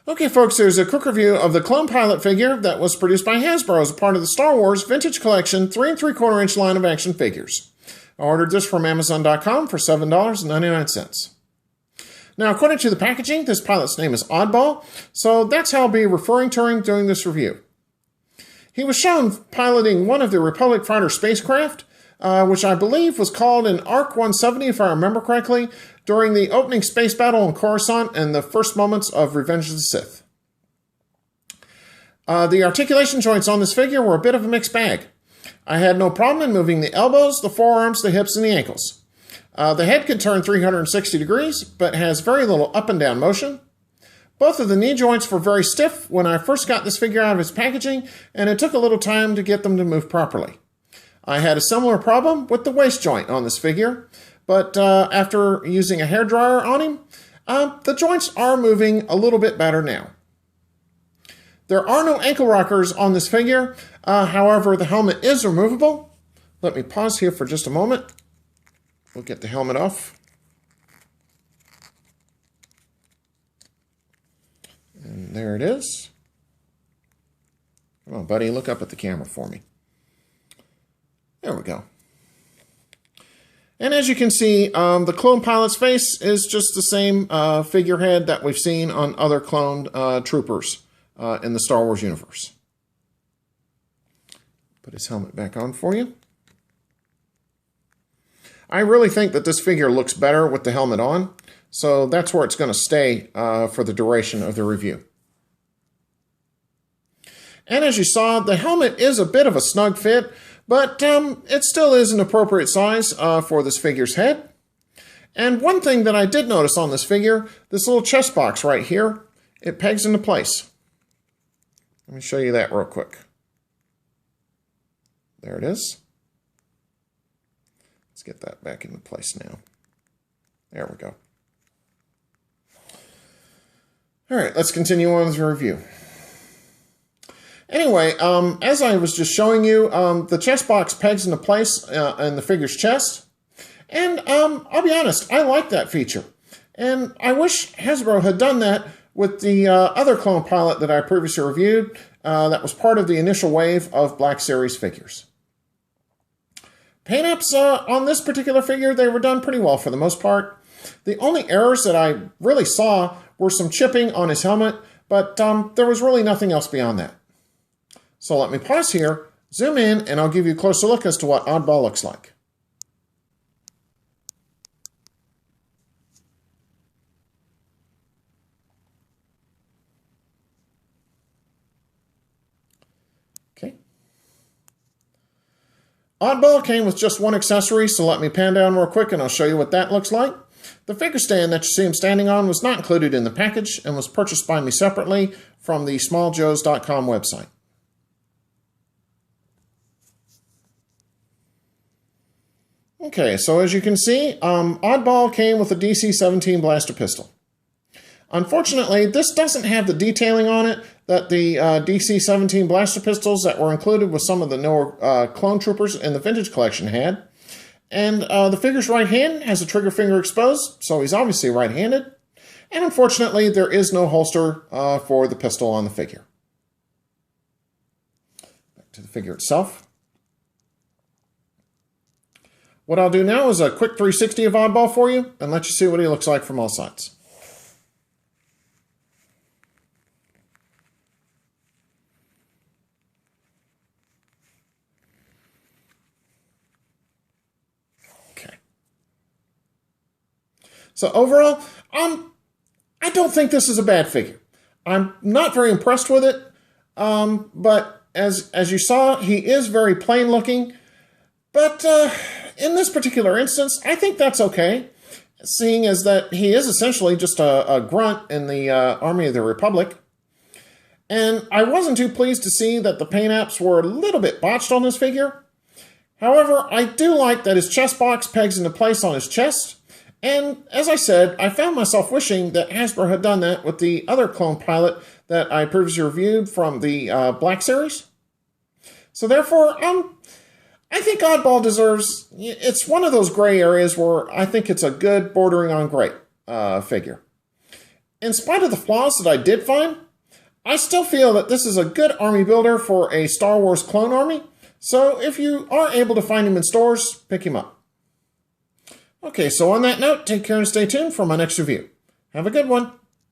Okay, folks, there's a quick review of the Clone Pilot figure that was produced by Hasbro as a part of the Star Wars Vintage Collection 3 3/4 inch line of action figures. I ordered this from Amazon.com for $7.99. Now, according to the packaging, this pilot's name is Oddball, so that's how I'll be referring to him during this review. He was shown piloting one of the Republic fighter spacecraft, which I believe was called an ARC-170, if I remember correctly, during the opening space battle in Coruscant and the first moments of Revenge of the Sith. The articulation joints on this figure were a bit of a mixed bag. I had no problem in moving the elbows, the forearms, the hips, and the ankles. The head can turn 360 degrees, but has very little up and down motion. Both of the knee joints were very stiff when I first got this figure out of its packaging, and it took a little time to get them to move properly. I had a similar problem with the waist joint on this figure, but after using a hairdryer on him, the joints are moving a little bit better now. There are no ankle rockers on this figure, however, the helmet is removable. Let me pause here for just a moment. We'll get the helmet off. And there it is. Come on, buddy, look up at the camera for me. There we go. And as you can see, the clone pilot's face is just the same figurehead that we've seen on other cloned troopers in the Star Wars universe. Put his helmet back on for you. I really think that this figure looks better with the helmet on, so that's where it's going to stay for the duration of the review. And as you saw, the helmet is a bit of a snug fit, but it still is an appropriate size for this figure's head. And one thing that I did notice on this figure, this little chest box right here, it pegs into place. Let me show you that real quick. There it is. Let's get that back into place now. There we go. All right, let's continue on with the review. Anyway, as I was just showing you, the chest box pegs into place in the figure's chest. And I'll be honest, I like that feature. And I wish Hasbro had done that with the other clone pilot that I previously reviewed that was part of the initial wave of Black Series figures. Paint-ups on this particular figure, they were done pretty well for the most part. The only errors that I really saw were some chipping on his helmet, but there was really nothing else beyond that. So let me pause here, zoom in, and I'll give you a closer look as to what Oddball looks like. Okay. Oddball came with just one accessory, so let me pan down real quick and I'll show you what that looks like. The figure stand that you see him standing on was not included in the package and was purchased by me separately from the smalljoes.com website. Okay, so as you can see, Oddball came with a DC-17 blaster pistol. Unfortunately, this doesn't have the detailing on it that the DC-17 blaster pistols that were included with some of the newer clone troopers in the Vintage Collection had. And the figure's right hand has a trigger finger exposed, so he's obviously right-handed. And unfortunately, there is no holster for the pistol on the figure. Back to the figure itself. What I'll do now is a quick 360 of Oddball for you and let you see what he looks like from all sides. Okay. So overall, I don't think this is a bad figure. I'm not very impressed with it, but as you saw, he is very plain looking. But in this particular instance, I think that's okay, seeing as that he is essentially just a grunt in the Army of the Republic. And I wasn't too pleased to see that the paint apps were a little bit botched on this figure. However, I do like that his chest box pegs into place on his chest. And as I said, I found myself wishing that Hasbro had done that with the other clone pilot that I previously reviewed from the Black Series. So therefore, I think Oddball deserves, it's one of those gray areas where I think it's a good bordering on great figure. in spite of the flaws that I did find, I still feel that this is a good army builder for a Star Wars clone army. So if you are able to find him in stores, pick him up. Okay, so on that note, take care and stay tuned for my next review. Have a good one.